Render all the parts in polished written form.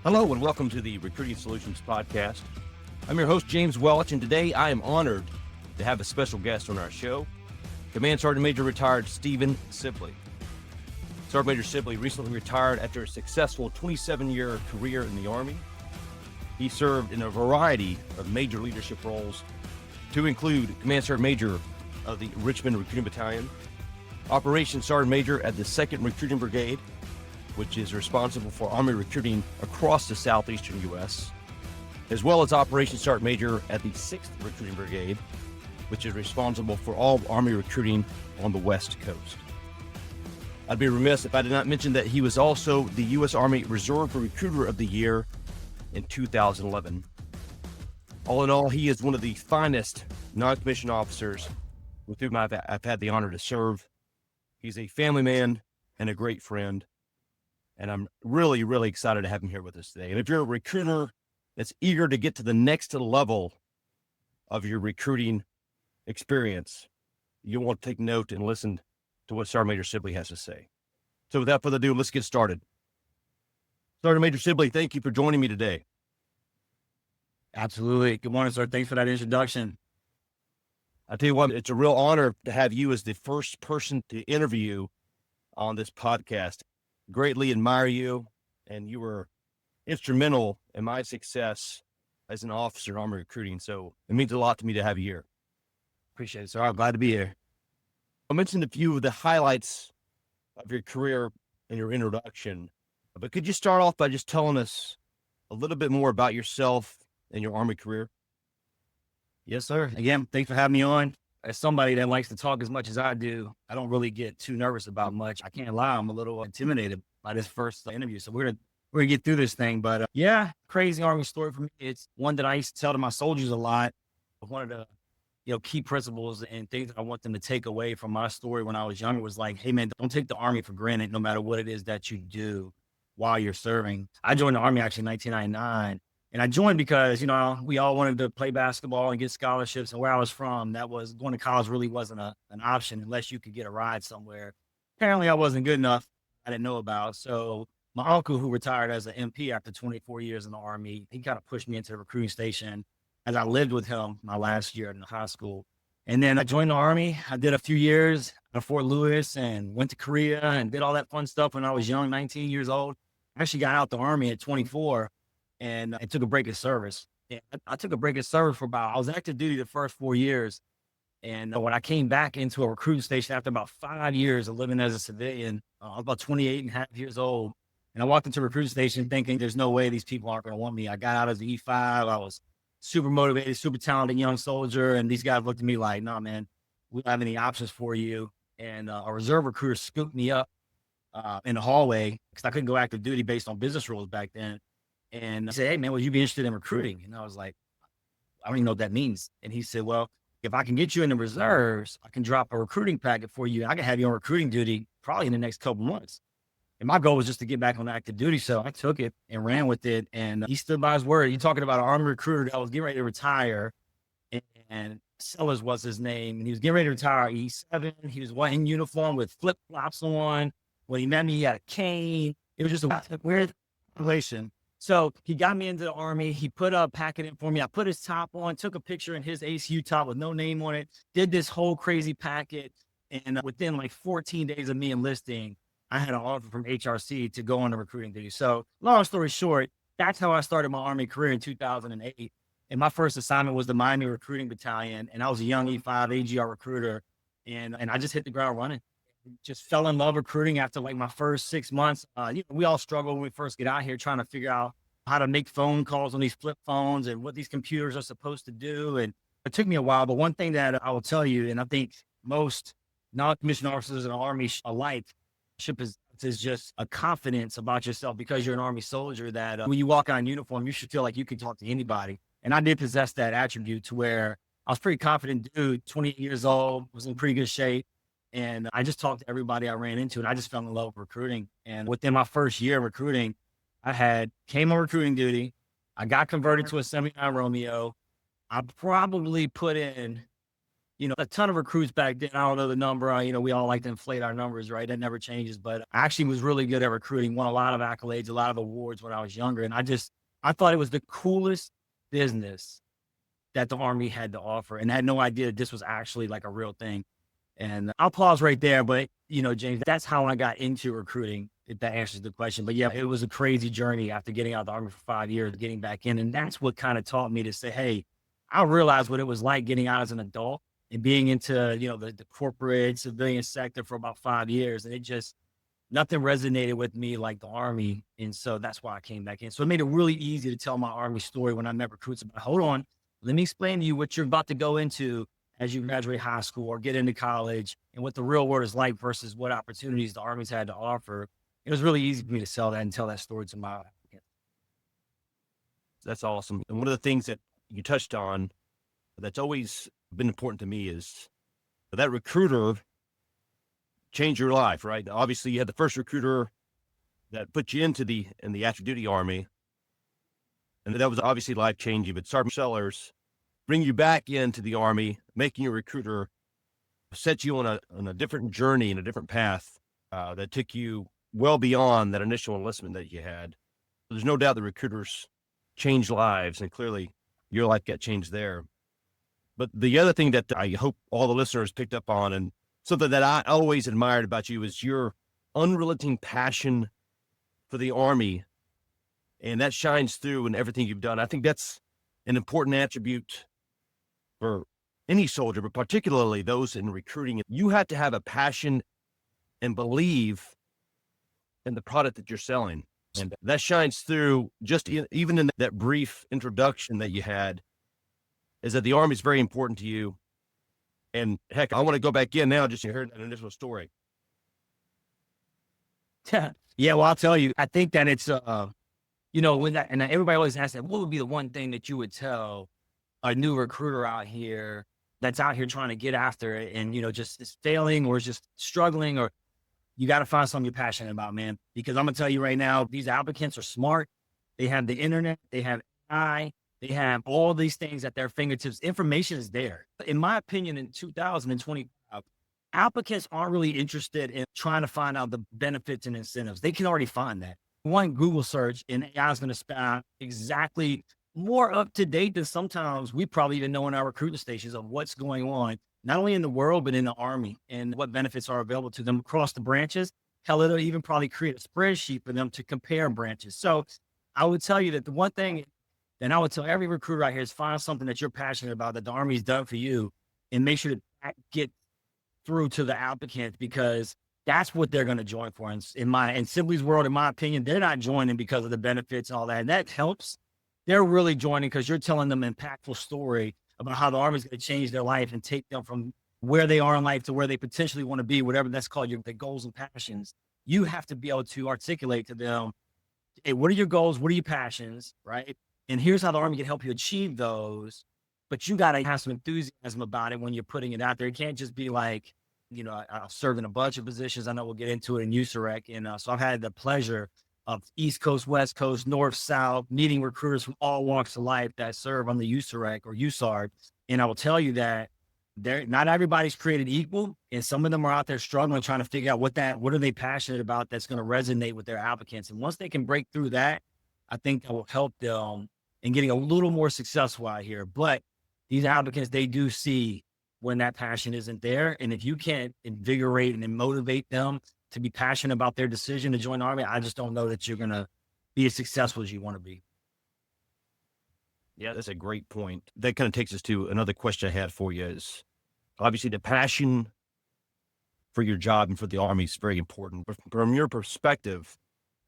Hello and welcome to the Recruiting Solutions Podcast. I'm your host, James Welch, and today I am honored to have a special guest on our show, Command Sergeant Major retired Stephen Sibley. Sergeant Major Sibley recently retired after a successful 27-year career in the Army. He served in a variety of major leadership roles, to include Command Sergeant Major of the Richmond Recruiting Battalion, Operations Sergeant Major at the 2nd Recruiting Brigade, which is responsible for Army recruiting across the southeastern U.S., as well as Operations Sergeant Major at the 6th Recruiting Brigade, which is responsible for all Army recruiting on the West Coast. I'd be remiss if I did not mention that he was also the U.S. Army Reserve Recruiter of the Year in 2011. All in all, he is one of the finest non-commissioned officers with whom I've had the honor to serve. He's a family man and a great friend. And I'm really, really excited to have him here with us today. And if you're a recruiter that's eager to get to the next level of your recruiting experience, you'll want to take note and listen to what Sergeant Major Sibley has to say. So without further ado, let's get started. Sergeant Major Sibley, thank you for joining me today. Absolutely. Good morning, sir. Thanks for that introduction. I tell you what, it's a real honor to have you as the first person to interview on this podcast. Greatly admire you, and you were instrumental in my success as an officer in Army recruiting. So it means a lot to me to have you here. Appreciate it, sir. I'm glad to be here. I mentioned a few of the highlights of your career in your introduction, but could you start off by just telling us a little bit more about yourself and your Army career? Yes, sir. Again, thanks for having me on. As somebody that likes to talk as much as I do, I don't really get too nervous about much. I can't lie. I'm a little intimidated by this first interview. So we're gonna get through this thing. But yeah, crazy Army story for me. It's one that I used to tell to my soldiers a lot. One of the key principles and things that I want them to take away from my story when I was younger was like, hey man, don't take the Army for granted, no matter what it is that you do while you're serving. I joined the Army actually in 1999. And I joined because, we all wanted to play basketball and get scholarships. And where I was from, that was going to college really wasn't an option unless you could get a ride somewhere. Apparently I wasn't good enough. I didn't know about. So my uncle, who retired as an MP after 24 years in the Army, he kind of pushed me into the recruiting station as I lived with him my last year in high school. And then I joined the Army. I did a few years at Fort Lewis and went to Korea and did all that fun stuff when I was young, 19 years old. I actually got out the Army at 24. And I took a break of service. And I took a break of service I was active duty the first 4 years. And when I came back into a recruiting station after about 5 years of living as a civilian, I was about 28 and a half years old. And I walked into a recruiting station thinking there's no way these people aren't going to want me. I got out as an E5. I was super motivated, super talented young soldier. And these guys looked at me like, no, man, we don't have any options for you. And a reserve recruiter scooped me up in the hallway because I couldn't go active duty based on business rules back then. And he said, hey, man, would you be interested in recruiting? And I was like, I don't even know what that means. And he said, well, if I can get you in the reserves, I can drop a recruiting packet for you. And I can have you on recruiting duty probably in the next couple months. And my goal was just to get back on active duty. So I took it and ran with it. And he stood by his word. You're talking about an Army recruiter that was getting ready to retire. And Sellers was his name. And he was getting ready to retire at E7. He was in uniform with flip-flops on. When he met me, he had a cane. It was just a weird relation. So he got me into the Army. He put a packet in for me. I put his top on, took a picture in his ACU top with no name on it, did this whole crazy packet. And within like 14 days of me enlisting, I had an offer from HRC to go on the recruiting duty. So long story short, that's how I started my Army career in 2008. And my first assignment was the Miami Recruiting Battalion. And I was a young E5 AGR recruiter. And I just hit the ground running. Just fell in love recruiting after like my first 6 months. We all struggle when we first get out here trying to figure out how to make phone calls on these flip phones and what these computers are supposed to do. And it took me a while, but one thing that I will tell you, and I think most non-commissioned officers in the Army alike is just a confidence about yourself because you're an Army soldier that when you walk out in uniform, you should feel like you can talk to anybody. And I did possess that attribute to where I was pretty confident dude, 28 years old, was in pretty good shape. And I just talked to everybody I ran into, and I just fell in love with recruiting. And within my first year of recruiting, came on recruiting duty. I got converted to a 79 Romeo. I probably put in A ton of recruits back then. I don't know the number. We all like to inflate our numbers, right? That never changes. But I actually was really good at recruiting, won a lot of accolades, a lot of awards when I was younger. And I thought it was the coolest business that the Army had to offer, and I had no idea that this was actually like a real thing. And I'll pause right there. But, James, that's how I got into recruiting, if that answers the question. But yeah, it was a crazy journey after getting out of the Army for 5 years, getting back in. And that's what kind of taught me to say, hey, I realized what it was like getting out as an adult and being into, the corporate civilian sector for about 5 years. And nothing resonated with me like the Army. And so that's why I came back in. So it made it really easy to tell my Army story when I met recruits about, hold on, let me explain to you what you're about to go into as you graduate high school or get into college and what the real world is like versus what opportunities the Army's had to offer. It was really easy for me to sell that and tell that story to my applicants. That's awesome. And one of the things that you touched on that's always been important to me is that recruiter changed your life, right? Obviously, you had the first recruiter that put you into the active duty Army, and that was obviously life changing. But sergeant sellers bring you back into the Army, making you a recruiter, set you on a different journey and a different path that took you well beyond that initial enlistment that you had. There's no doubt the recruiters change lives, and clearly your life got changed there. But the other thing that I hope all the listeners picked up on, and something that I always admired about you, is your unrelenting passion for the Army. And that shines through in everything you've done. I think that's an important attribute for any soldier, but particularly those in recruiting. You have to have a passion and believe in the product that you're selling. And that shines through just even in that brief introduction that you had, is that the Army is very important to you. And heck, I want to go back in now just to hear that initial story. Yeah, well, I'll tell you, I think that it's, when that, and everybody always asks that, what would be the one thing that you would tell a new recruiter out here that's out here trying to get after it and, just is failing or is just struggling, or you got to find something you're passionate about, man. Because I'm going to tell you right now, these applicants are smart. They have the internet, they have AI, they have all these things at their fingertips. Information is there. In my opinion, in 2025, applicants aren't really interested in trying to find out the benefits and incentives. They can already find that. One Google search and AI is going to spit out exactly more up to date than sometimes we probably even know in our recruiting stations of what's going on, not only in the world, but in the Army, and what benefits are available to them across the branches. Hell, it'll even probably create a spreadsheet for them to compare branches. So I would tell you that the one thing that I would tell every recruiter out here is find something that you're passionate about, that the Army's done for you, and make sure that get through to the applicant, because that's what they're going to join for. In Sibley's world, in my opinion, they're not joining because of the benefits and all that. And that helps. They're really joining because you're telling them an impactful story about how the Army's going to change their life and take them from where they are in life to where they potentially want to be, whatever that's called, their goals and passions. You have to be able to articulate to them, hey, what are your goals? What are your passions? Right? And here's how the Army can help you achieve those. But you got to have some enthusiasm about it when you're putting it out there. It can't just be like, I've served in a bunch of positions. I know we'll get into it in USAREC. And so I've had the pleasure of East Coast, West Coast, North, South, meeting recruiters from all walks of life that serve on the USAREC or USARD. And I will tell you that not everybody's created equal. And some of them are out there struggling, trying to figure out what are they passionate about that's going to resonate with their applicants. And once they can break through that, I think that will help them in getting a little more successful out here. But these applicants, they do see when that passion isn't there. And if you can't invigorate and motivate them to be passionate about their decision to join the Army, I just don't know that you're going to be as successful as you want to be. Yeah, that's a great point. That kind of takes us to another question I had for you is, obviously the passion for your job and for the Army is very important. But from your perspective,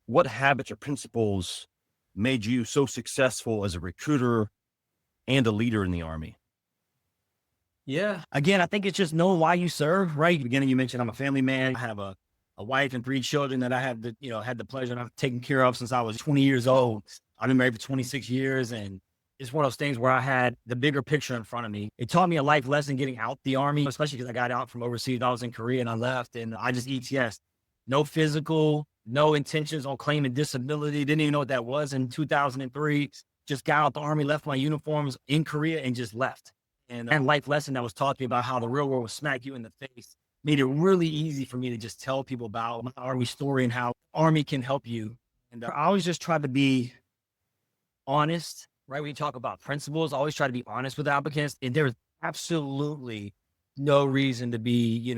what habits or principles made you so successful as a recruiter and a leader in the Army? Yeah. Again, I think it's just know why you serve, right? Beginning, you mentioned I'm a family man. I have a wife and 3 children that I have had the pleasure of taking care of since I was 20 years old. I've been married for 26 years, and it's one of those things where I had the bigger picture in front of me. It taught me a life lesson getting out the Army, especially because I got out from overseas. I was in Korea and I left, and I just ETS. No physical, no intentions on claiming disability. Didn't even know what that was in 2003. Just got out the Army, left my uniforms in Korea and just left. And that life lesson that was taught to me about how the real world will smack you in the face made it really easy for me to just tell people about my Army story and how Army can help you. And I always just try to be honest, right? When you talk about principles, I always try to be honest with applicants. And there's absolutely no reason to be,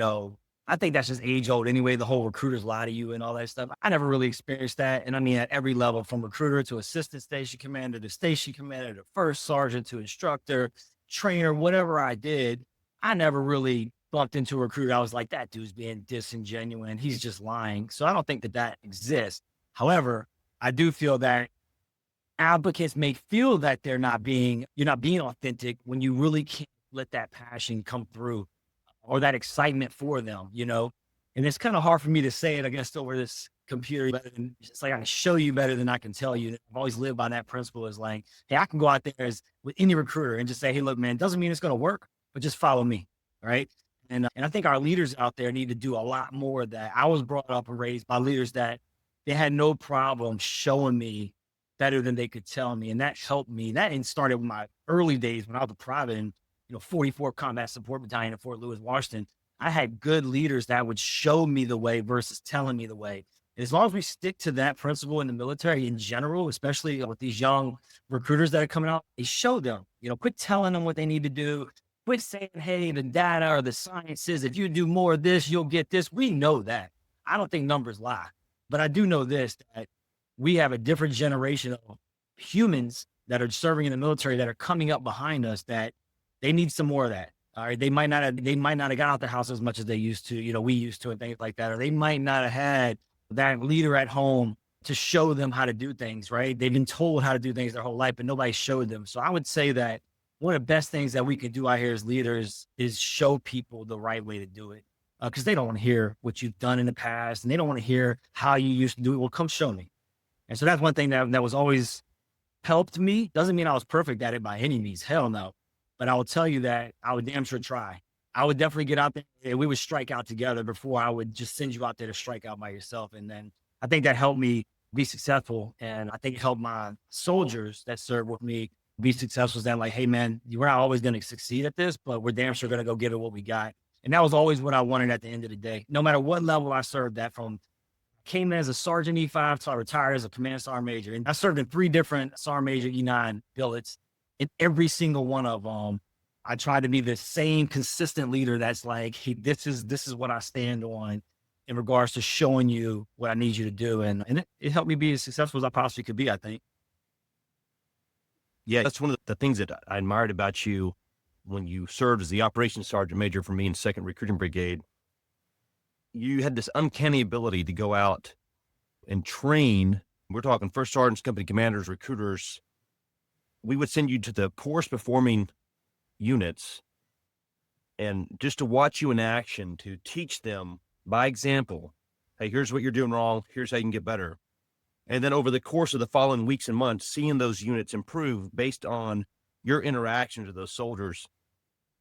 I think that's just age old anyway. The whole recruiters lie to you and all that stuff. I never really experienced that. And I mean, at every level, from recruiter to assistant station commander to station commander to first sergeant to instructor, trainer, whatever I did, I never really bumped into a recruiter. I was like, that dude's being disingenuous. He's just lying. So I don't think that exists. However, I do feel that applicants may feel that you're not being authentic when you really can't let that passion come through or that excitement for them, and it's kind of hard for me to say it, I guess, over this computer. It's like I can show you better than I can tell you. I've always lived by that principle. Is like, hey, I can go out there with any recruiter and just say, hey, look, man, doesn't mean it's going to work, but just follow me. Right. And I think our leaders out there need to do a lot more of that. I was brought up and raised by leaders that they had no problem showing me better than they could tell me. And that helped me. That started with my early days when I was a private in 44th Combat Support Battalion at Fort Lewis, Washington. I had good leaders that would show me the way versus telling me the way. And as long as we stick to that principle in the military in general, especially with these young recruiters that are coming out, they show them, quit telling them what they need to do. Quit saying, hey, the data or the science says if you do more of this, you'll get this. We know that. I don't think numbers lie. But I do know this, that we have a different generation of humans that are serving in the military that are coming up behind us that they need some more of that. All right. They might not have got out the house as much as they used to, we used to, and things like that. Or they might not have had that leader at home to show them how to do things, right? They've been told how to do things their whole life, but nobody showed them. So I would say that one of the best things that we can do out here as leaders is show people the right way to do it. Because they don't want to hear what you've done in the past, and they don't want to hear how you used to do it. Well, come show me. And so that's one thing that was always helped me. Doesn't mean I was perfect at it by any means. Hell no. But I will tell you that I would damn sure try. I would definitely get out there and we would strike out together before I would just send you out there to strike out by yourself. And then I think that helped me be successful. And I think it helped my soldiers that served with me be successful. That like, hey man, we're not always going to succeed at this, but we're damn sure going to go give it what we got. And that was always what I wanted at the end of the day. No matter what level I served at, from came in as a Sergeant E5 till I retired as a Command Sergeant Major. And I served in 3 different Sergeant Major E9 billets. In every single one of them, I tried to be the same consistent leader that's like, hey, this is what I stand on in regards to showing you what I need you to do. And it helped me be as successful as I possibly could be, I think. Yeah, that's one of the things that I admired about you when you served as the Operations Sergeant Major for me in 2nd Recruiting Brigade. You had this uncanny ability to go out and train. We're talking first sergeants, company commanders, recruiters. We would send you to the poorest performing units, and just to watch you in action, to teach them by example, hey, here's what you're doing wrong. Here's how you can get better. And then over the course of the following weeks and months, seeing those units improve based on your interactions with those soldiers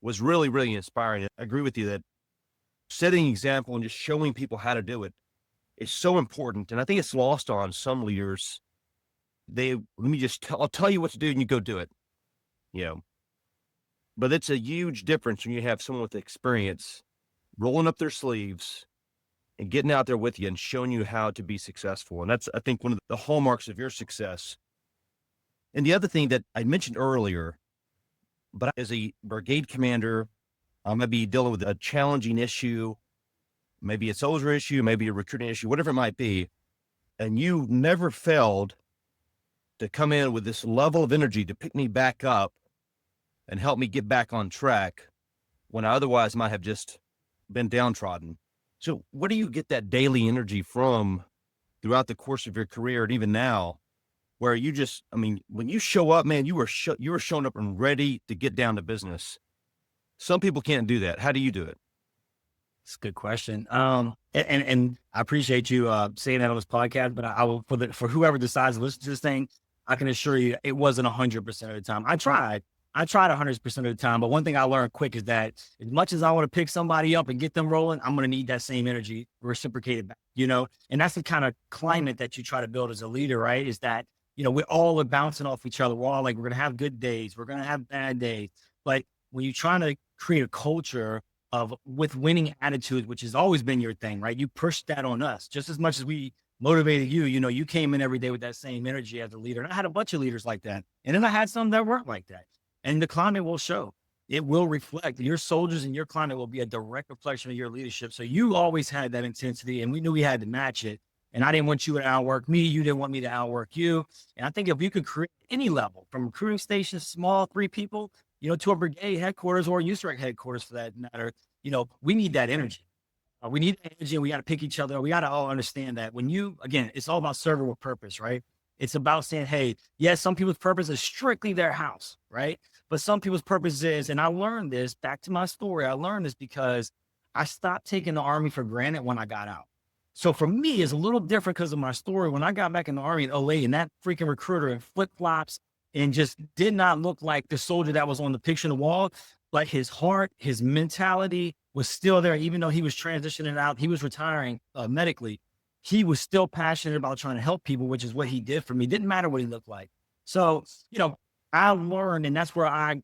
was really, really inspiring. I agree with you that setting an example and just showing people how to do it is so important. And I think it's lost on some leaders. I'll tell you what to do and you go do it, but it's a huge difference when you have someone with experience rolling up their sleeves and getting out there with you and showing you how to be successful. And that's, I think, one of the hallmarks of your success. And the other thing that I mentioned earlier, but as a brigade commander, I might be dealing with a challenging issue, maybe a soldier issue, maybe a recruiting issue, whatever it might be. And you never failed to come in with this level of energy to pick me back up and help me get back on track when I otherwise might have just been downtrodden. So where do you get that daily energy from throughout the course of your career and even now, where you just, when you show up, man, you were showing up and ready to get down to business. Some people can't do that. How do you do it? It's a good question. And I appreciate you saying that on this podcast, but I will, for whoever decides to listen to this thing, I can assure you it wasn't 100% of the time. I tried 100% of the time. But one thing I learned quick is that as much as I want to pick somebody up and get them rolling, I'm going to need that same energy reciprocated back, and that's the kind of climate that you try to build as a leader, right? Is that, we're all bouncing off each other. We're all like, we're going to have good days. We're going to have bad days. But when you're trying to create a culture with winning attitudes, which has always been your thing, right? You pushed that on us just as much as we motivated you. You know, you came in every day with that same energy as a leader. And I had a bunch of leaders like that. And then I had some that weren't like that. And the climate will show. It will reflect. Your soldiers and your climate will be a direct reflection of your leadership. So you always had that intensity, and we knew we had to match it. And I didn't want you to outwork me. You didn't want me to outwork you. And I think if you could create any level, from recruiting stations, small 3 people, you know, to a brigade headquarters or USREC headquarters for that matter, you know, we need that energy. We need that energy, and we got to pick each other. We got to all understand that when again, it's all about serving with purpose, right? It's about saying, hey, yes, some people's purpose is strictly their house, right? But some people's purpose is, and I learned this, back to my story, I learned this because I stopped taking the Army for granted when I got out. So for me, it's a little different because of my story. When I got back in the Army in 08, and that freaking recruiter in flip-flops and just did not look like the soldier that was on the picture on the wall, like his heart, his mentality was still there, even though he was transitioning out, he was retiring medically. He was still passionate about trying to help people, which is what he did for me. Didn't matter what he looked like. So, you know, I learned, and that's where I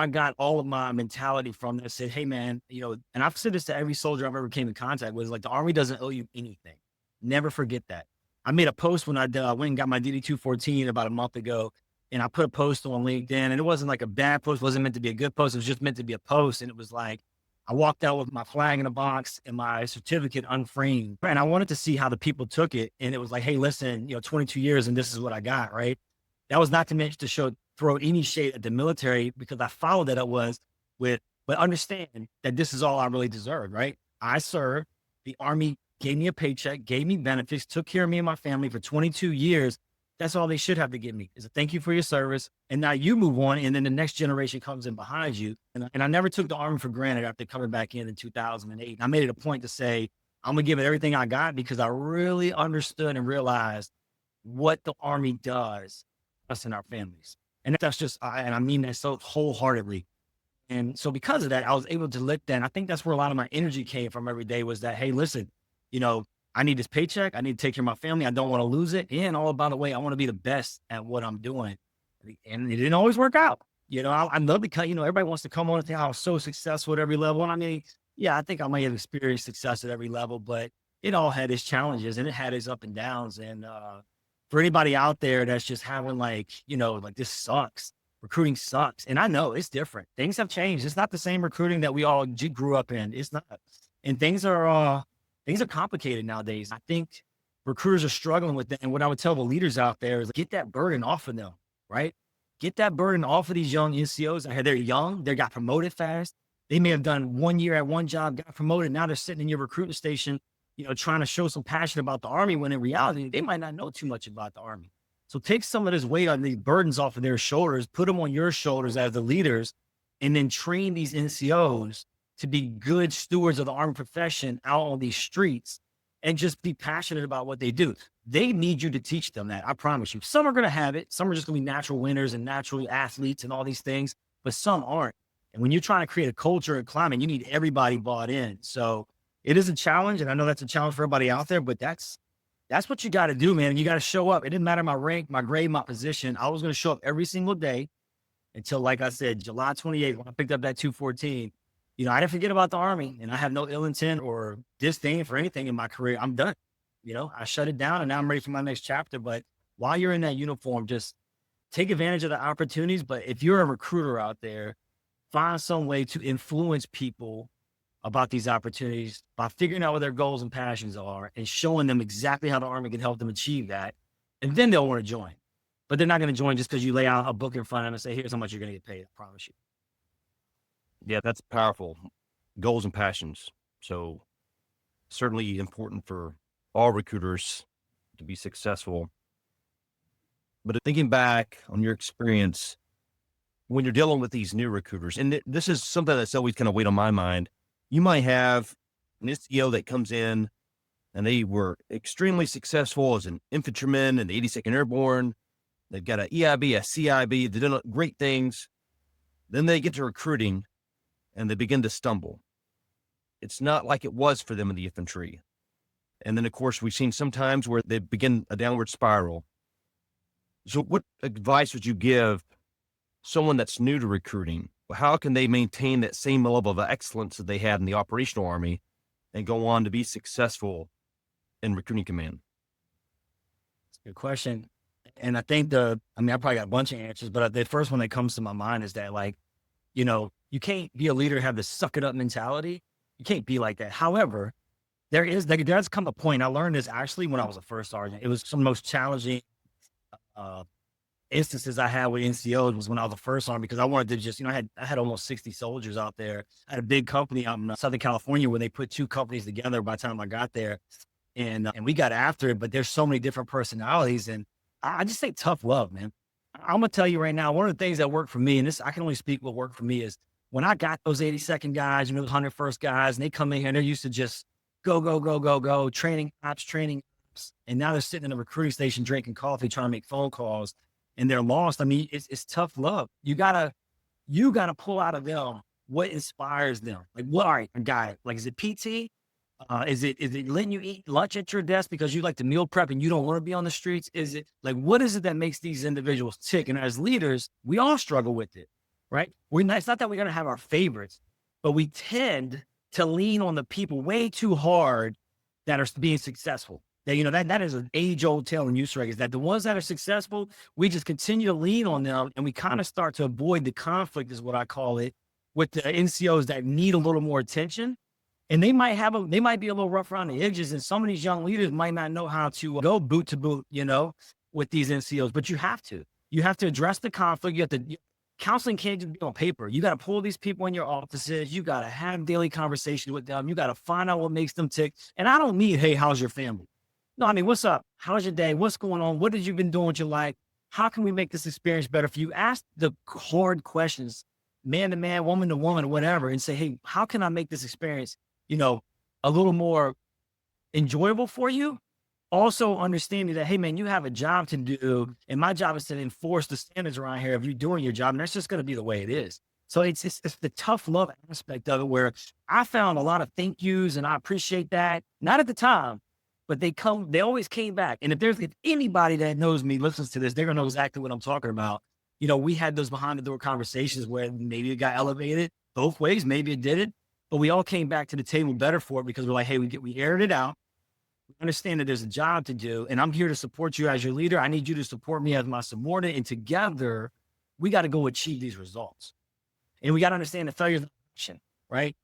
got all of my mentality from. That said, hey man, you know, and I've said this to every soldier I've ever came in contact with, like, the Army doesn't owe you anything. Never forget that. I made a post when I went and got my DD-214 about a month ago, and I put a post on LinkedIn, and it wasn't like a bad post, wasn't meant to be a good post. It was just meant to be a post. And it was like, I walked out with my flag in a box and my certificate unframed. And I wanted to see how the people took it. And it was like, hey, listen, you know, 22 years and this is what I got, right? That was not to mention to throw any shade at the military, because I followed that up with, but understand that this is all I really deserved, right? I served, the Army gave me a paycheck, gave me benefits, took care of me and my family for 22 years. That's all they should have to give me, is a thank you for your service. And now you move on, and then the next generation comes in behind you. And I never took the Army for granted after coming back in 2008. And I made it a point to say, I'm going to give it everything I got, because I really understood and realized what the Army does to us and our families. And that's just, and I mean that so wholeheartedly. And so because of that, I was able to lift that. And I think that's where a lot of my energy came from every day, was that, hey, listen, you know, I need this paycheck. I need to take care of my family. I don't want to lose it. And all about the way, I want to be the best at what I'm doing. And it didn't always work out. You know, I love to, you know, everybody wants to come on and think I was so successful at every level. And I mean, yeah, I think I might have experienced success at every level, but it all had its challenges and it had its up and downs. And for anybody out there that's just having like, you know, like, this sucks. Recruiting sucks. And I know it's different. Things have changed. It's not the same recruiting that we all grew up in. It's not. And things are complicated nowadays. I think recruiters are struggling with that. And what I would tell the leaders out there is, get that burden off of them, right? Get that burden off of these young NCOs. They're young. They got promoted fast. They may have done 1 year at one job, got promoted. Now they're sitting in your recruiting station, you know, trying to show some passion about the Army, when in reality, they might not know too much about the Army. So take some of this weight on these burdens off of their shoulders, put them on your shoulders as the leaders, and then train these NCOs to be good stewards of the Army profession out on these streets, and just be passionate about what they do. They need you to teach them that. I promise you. Some are going to have it. Some are just going to be natural winners and natural athletes and all these things, but some aren't. And when you're trying to create a culture and climate, you need everybody bought in. So it is a challenge. And I know that's a challenge for everybody out there, but that's what you got to do, man. You got to show up. It didn't matter my rank, my grade, my position. I was going to show up every single day until, like I said, July 28th, when I picked up that 214. You know, I didn't forget about the Army, and I have no ill intent or disdain for anything in my career. I'm done. You know, I shut it down, and now I'm ready for my next chapter. But while you're in that uniform, just take advantage of the opportunities. But if you're a recruiter out there, find some way to influence people about these opportunities by figuring out what their goals and passions are and showing them exactly how the Army can help them achieve that. And then they'll want to join. But they're not going to join just because you lay out a book in front of them and say, here's how much you're going to get paid. I promise you. Yeah, that's powerful. Goals and passions. So certainly important for all recruiters to be successful. But thinking back on your experience, when you're dealing with these new recruiters, and this is something that's always kind of weighed on my mind, you might have an SEO that comes in and they were extremely successful as an infantryman in the 82nd Airborne. They've got an EIB, a CIB, they've done great things. Then they get to recruiting and they begin to stumble. It's not like it was for them in the infantry. And then, of course, we've seen sometimes where they begin a downward spiral. So what advice would you give someone that's new to recruiting? how can they maintain that same level of excellence that they had in the operational Army and go on to be successful in recruiting command? That's a good question. And I think I probably got a bunch of answers, but the first one that comes to my mind is that, like, you can't be a leader, have this suck it up mentality. You can't be like that. However, there does come a point. I learned this actually when I was a first sergeant. It was some of the most challenging instances I had with NCOs was when I was a first sergeant, because I wanted to just, I had almost 60 soldiers out there. I had a big company out in Southern California where they put two companies together by the time I got there. And we got after it, but there's so many different personalities. And I just say tough love, man. I'm going to tell you right now, one of the things that worked for me, and this, I can only speak what worked for me, is when I got those 82nd guys, those 101st guys, and they come in here and they're used to just go, training ops. And now they're sitting in a recruiting station, drinking coffee, trying to make phone calls, and they're lost. I mean, it's tough love. You gotta pull out of them what inspires them. Like, what, all right, I got it. Like, is it PT? Is it letting you eat lunch at your desk because you like to meal prep and you don't want to be on the streets? Is it like, what is it that makes these individuals tick? And as leaders, we all struggle with it, right? It's not that we're going to have our favorites, but we tend to lean on the people way too hard that are being successful. That is an age-old tale in USREG, is that the ones that are successful, we just continue to lean on them, and we kind of start to avoid the conflict, is what I call it, with the NCOs that need a little more attention. And they might be a little rough around the edges, and some of these young leaders might not know how to go boot to boot, with these NCOs. But you have to address the conflict. Counseling can't just be on paper. You got to pull these people in your offices. You got to have daily conversations with them. You got to find out what makes them tick. And I don't mean, hey, how's your family? No, I mean, what's up? How's your day? What's going on? What have you been doing with your life? How can we make this experience better for you? Ask the hard questions, man to man, woman to woman, whatever, and say, hey, how can I make this experience, a little more enjoyable for you? Also understanding that, hey, man, you have a job to do, and my job is to enforce the standards around here of you doing your job, and that's just going to be the way it is. So it's the tough love aspect of it, where I found a lot of thank yous, and I appreciate that. Not at the time, but they always came back. And if anybody that knows me listens to this, they're going to know exactly what I'm talking about. We had those behind the door conversations where maybe it got elevated both ways, maybe it didn't, but we all came back to the table better for it, because we're like, hey, we aired it out. We understand that there's a job to do, and I'm here to support you as your leader. I need you to support me as my subordinate, and together we got to go achieve these results. And we got to understand that failure is an option, right?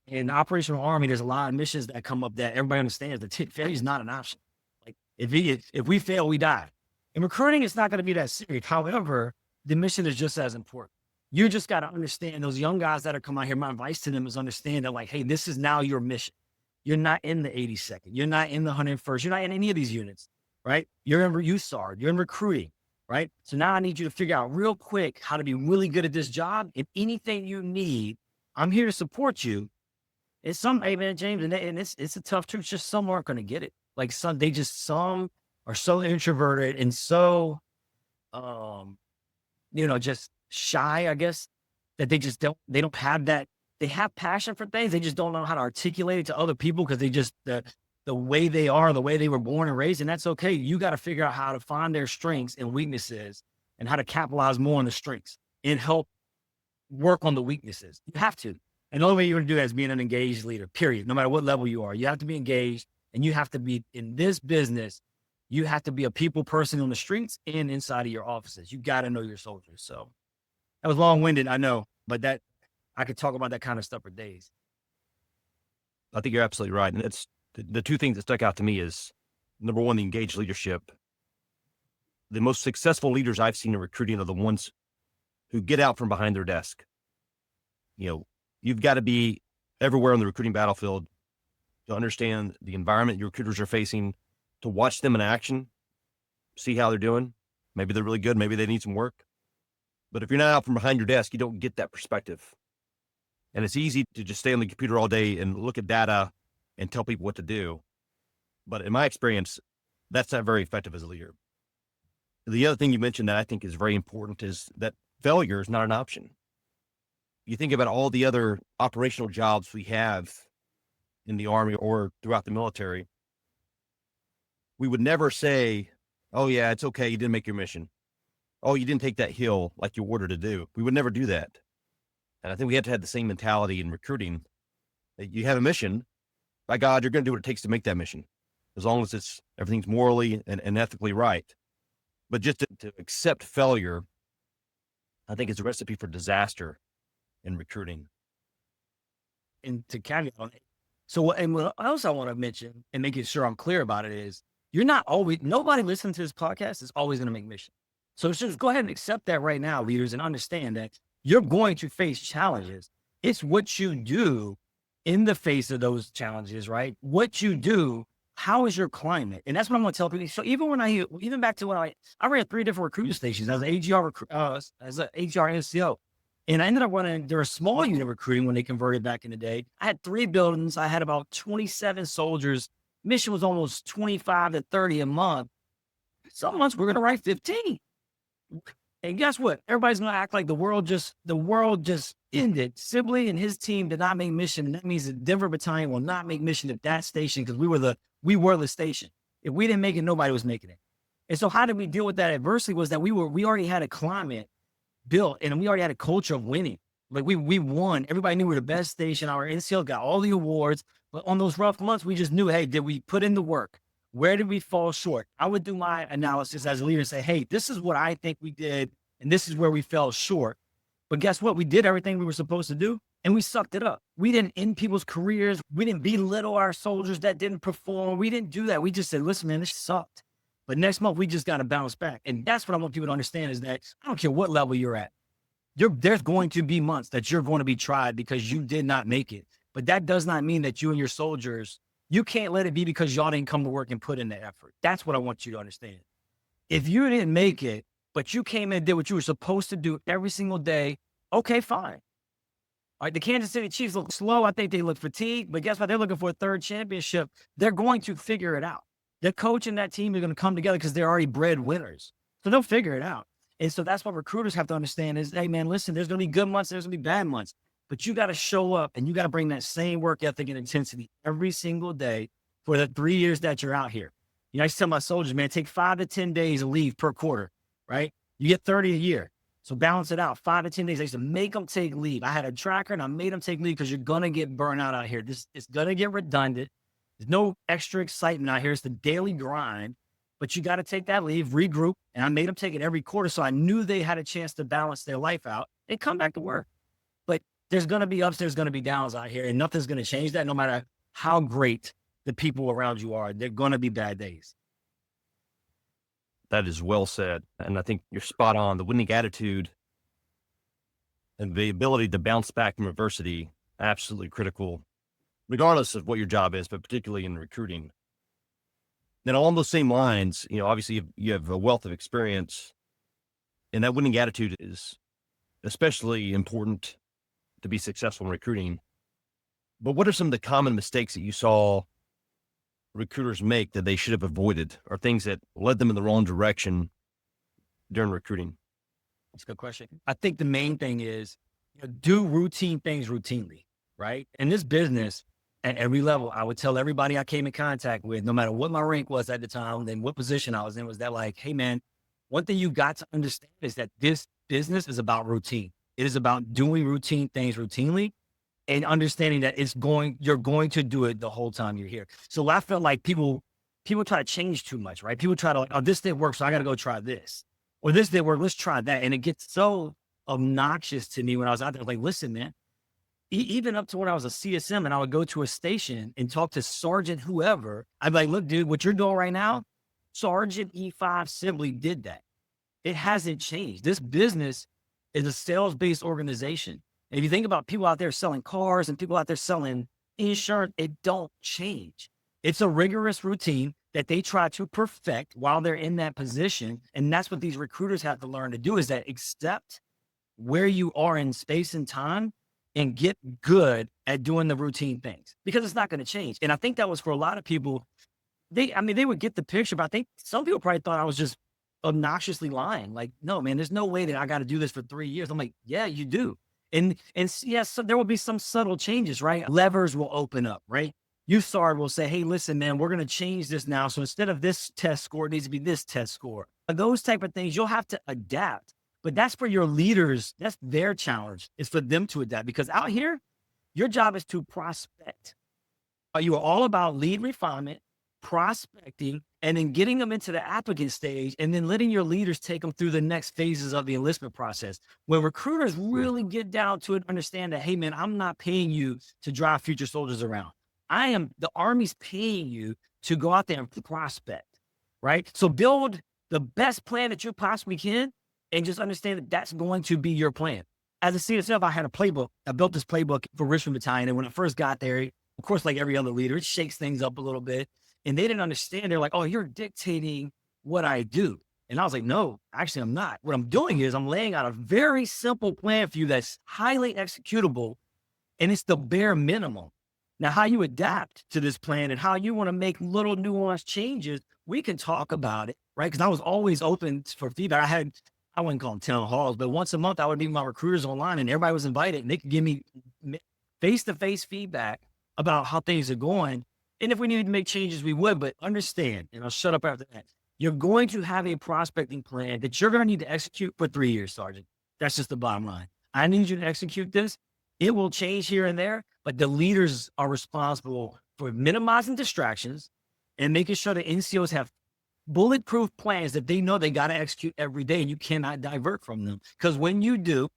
In the operational Army, there's a lot of missions that come up that everybody understands that failure is not an option. Like, if we fail, we die. In recruiting, it's not going to be that serious. However, the mission is just as important. You just got to understand those young guys that are coming out here. My advice to them is understand that, like, hey, this is now your mission. You're not in the 82nd. You're not in the 101st. You're not in any of these units, right? You're in USARD. You're in recruiting, right? So now I need you to figure out real quick how to be really good at this job. If anything you need, I'm here to support you. It's hey, man, James, and it's a tough truth. Just some aren't going to get it. Like, some are so introverted and so, just shy, I guess, that they don't have that. They have passion for things. They just don't know how to articulate it to other people, because they just, the way they are, the way they were born and raised, and that's okay. You got to figure out how to find their strengths and weaknesses and how to capitalize more on the strengths and help work on the weaknesses. You have to. And the only way you're going to do that is being an engaged leader, period. No matter what level you are, you have to be engaged, and you have to be, in this business, you have to be a people person on the streets and inside of your offices. You got to know your soldiers. So that was long-winded, I know, but I could talk about that kind of stuff for days. I think you're absolutely right. And it's the two things that stuck out to me is, number one, the engaged leadership. The most successful leaders I've seen in recruiting are the ones who get out from behind their desk. You've got to be everywhere on the recruiting battlefield to understand the environment your recruiters are facing, to watch them in action, see how they're doing. Maybe they're really good. Maybe they need some work. But if you're not out from behind your desk, you don't get that perspective. And it's easy to just stay on the computer all day and look at data and tell people what to do. But in my experience, that's not very effective as a leader. The other thing you mentioned that I think is very important is that failure is not an option. You think about all the other operational jobs we have in the Army or throughout the military. We would never say, oh yeah, it's okay, you didn't make your mission. oh, you didn't take that hill like you ordered to do. We would never do that. And I think we have to have the same mentality in recruiting. You have a mission. By God, you're going to do what it takes to make that mission, as long as everything's morally and ethically right. But just to accept failure, I think it's a recipe for disaster in recruiting. And to caveat on it. So what else I want to mention and making sure I'm clear about it is nobody listening to this podcast is always going to make mission. So just go ahead and accept that right now, leaders, and understand that you're going to face challenges. It's what you do in the face of those challenges, right? What you do, how is your climate? And that's what I'm going to tell people. So even back to when I ran 3 different recruiting stations as an AGR NCO. And I ended up running their small unit recruiting when they converted back in the day. I had 3 buildings. I had about 27 soldiers. Mission was almost 25 to 30 a month. Some months we're going to write 15. And guess what? Everybody's going to act like the world just ended. Sibley and his team did not make mission. And that means the Denver Battalion will not make mission at that station because we were the station. If we didn't make it, nobody was making it. And so how did we deal with that adversity was that we already had a climate built and we already had a culture of winning. Like we won. Everybody knew we were the best station. Our NCO got all the awards. But on those rough months, we just knew, hey, did we put in the work? Where did we fall short? I would do my analysis as a leader and say, hey, this is what I think we did, and this is where we fell short. But guess what? We did everything we were supposed to do, and we sucked it up. We didn't end people's careers. We didn't belittle our soldiers that didn't perform. We didn't do that. We just said, listen, man, this sucked. But next month, we just got to bounce back. And that's what I want people to understand is that I don't care what level you're at. There's going to be months that you're going to be tried because you did not make it. But that does not mean that you and your soldiers, you can't let it be because y'all didn't come to work and put in the effort. That's what I want you to understand. If you didn't make it, but you came in and did what you were supposed to do every single day, okay, fine. All right, the Kansas City Chiefs look slow. I think they look fatigued, but guess what? They're looking for a 3rd championship. They're going to figure it out. The coach and that team are going to come together because they're already bred winners. So they'll figure it out. And so that's what recruiters have to understand is, hey, man, listen, there's going to be good months. There's going to be bad months. But you got to show up and you got to bring that same work ethic and intensity every single day for the 3 years that you're out here. You know, I used to tell my soldiers, man, take 5 to 10 days of leave per quarter, right? You get 30 a year. So balance it out, 5 to 10 days. I used to make them take leave. I had a tracker and I made them take leave because you're going to get burnt out here. It's going to get redundant. There's no extra excitement out here. It's the daily grind, but you got to take that leave, regroup. And I made them take it every quarter. So I knew they had a chance to balance their life out and come back to work. But there's going to be ups, there's going to be downs out here, and nothing's going to change that no matter how great the people around you are. They're going to be bad days. That is well said. And I think you're spot on. The winning attitude and the ability to bounce back from adversity, absolutely critical, regardless of what your job is, but particularly in recruiting. Then along those same lines, you know, obviously you have a wealth of experience, and that winning attitude is especially important to be successful in recruiting. But what are some of the common mistakes that you saw recruiters make that they should have avoided, or things that led them in the wrong direction during recruiting? That's a good question. I think the main thing is, you know, do routine things routinely, right? In this business, at every level, I would tell everybody I came in contact with, no matter what my rank was at the time and what position I was in, was that like, hey man, one thing you got to understand is that this business is about routine. It is about doing routine things routinely and understanding that you're going to do it the whole time you're here. So I felt like people try to change too much, right? People try to like, oh, this didn't work, so I got to go try this. Or this didn't work, let's try that. And it gets so obnoxious to me when I was out there. Like, listen, man, even up to when I was a CSM and I would go to a station and talk to Sergeant whoever, I'd be like, look, dude, what you're doing right now, Sergeant E5 Sibley did that. It hasn't changed. This business is a sales-based organization. And if you think about people out there selling cars and people out there selling insurance, it don't change. It's a rigorous routine that they try to perfect while they're in that position. And that's what these recruiters have to learn to do, is that accept where you are in space and time and get good at doing the routine things, because it's not going to change. And I think that was for a lot of people. They would get the picture, but I think some people probably thought I was just obnoxiously lying. Like, no, man, there's no way that I got to do this for 3 years. I'm like, yeah, you do. And yes, so there will be some subtle changes, right? Levers will open up, right? youth SAR will say, hey, listen, man, we're going to change this now. So instead of this test score, it needs to be this test score. Those type of things, you'll have to adapt. But that's for your leaders. That's their challenge. It's for them to adapt, because out here, your job is to prospect. You are all about lead refinement, prospecting, and then getting them into the applicant stage, and then letting your leaders take them through the next phases of the enlistment process. When recruiters really get down to it, understand that, hey, man, I'm not paying you to drive future soldiers around. The Army's paying you to go out there and prospect, right? So build the best plan that you possibly can, and just understand that that's going to be your plan. As a CSF, I had a playbook. I built this playbook for Richmond Battalion. And when I first got there, of course, like every other leader, it shakes things up a little bit. And they didn't understand. They're like, oh, you're dictating what I do. And I was like, no, actually, I'm not. What I'm doing is I'm laying out a very simple plan for you that's highly executable. And it's the bare minimum. Now, how you adapt to this plan and how you want to make little nuanced changes, we can talk about it, right? Because I was always open for feedback. I wouldn't call them town halls, but once a month I would meet my recruiters online, and everybody was invited, and they could give me face-to-face feedback about how things are going. And if we needed to make changes, we would. But understand, and I'll shut up after that, you're going to have a prospecting plan that you're going to need to execute for 3 years, Sergeant. That's just the bottom line. I need you to execute this. It will change here and there, but the leaders are responsible for minimizing distractions and making sure the NCOs have bulletproof plans that they know they got to execute every day, and you cannot divert from them. Because when you do,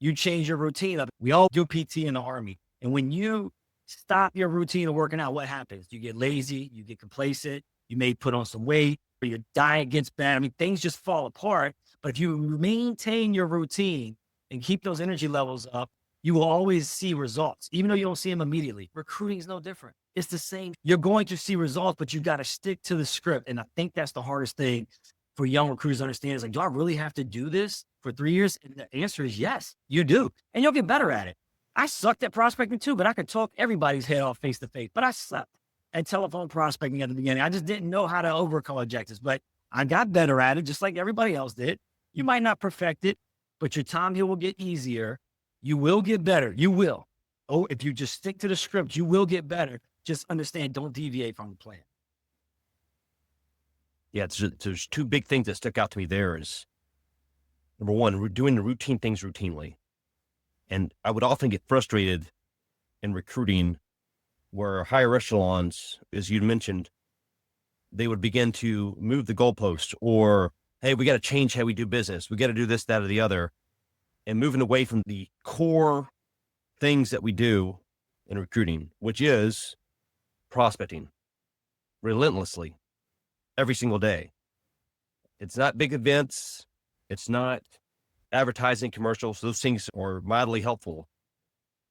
you change your routine. We all do PT in the Army. And when you stop your routine of working out, what happens? You get lazy, you get complacent, you may put on some weight, or your diet gets bad. I mean, things just fall apart. But if you maintain your routine and keep those energy levels up, you will always see results, even though you don't see them immediately. Recruiting is no different. It's the same. You're going to see results, but you got to stick to the script. And I think that's the hardest thing for young recruiters to understand. Is like, do I really have to do this for 3 years? And the answer is yes, you do. And you'll get better at it. I sucked at prospecting too, but I could talk everybody's head off face to face. But I sucked at telephone prospecting at the beginning. I just didn't know how to overcome objectives, but I got better at it just like everybody else did. You might not perfect it, but your time here will get easier. You will get better. You will. Oh, if you just stick to the script, you will get better. Just understand, don't deviate from the plan. Yeah, there's two big things that stuck out to me there is, number one, we're doing the routine things routinely. And I would often get frustrated in recruiting where higher echelons, as you mentioned, they would begin to move the goalpost, or, hey, we got to change how we do business. We got to do this, that, or the other. And moving away from the core things that we do in recruiting, which is prospecting relentlessly every single day. It's not big events. It's not advertising commercials. Those things are mildly helpful.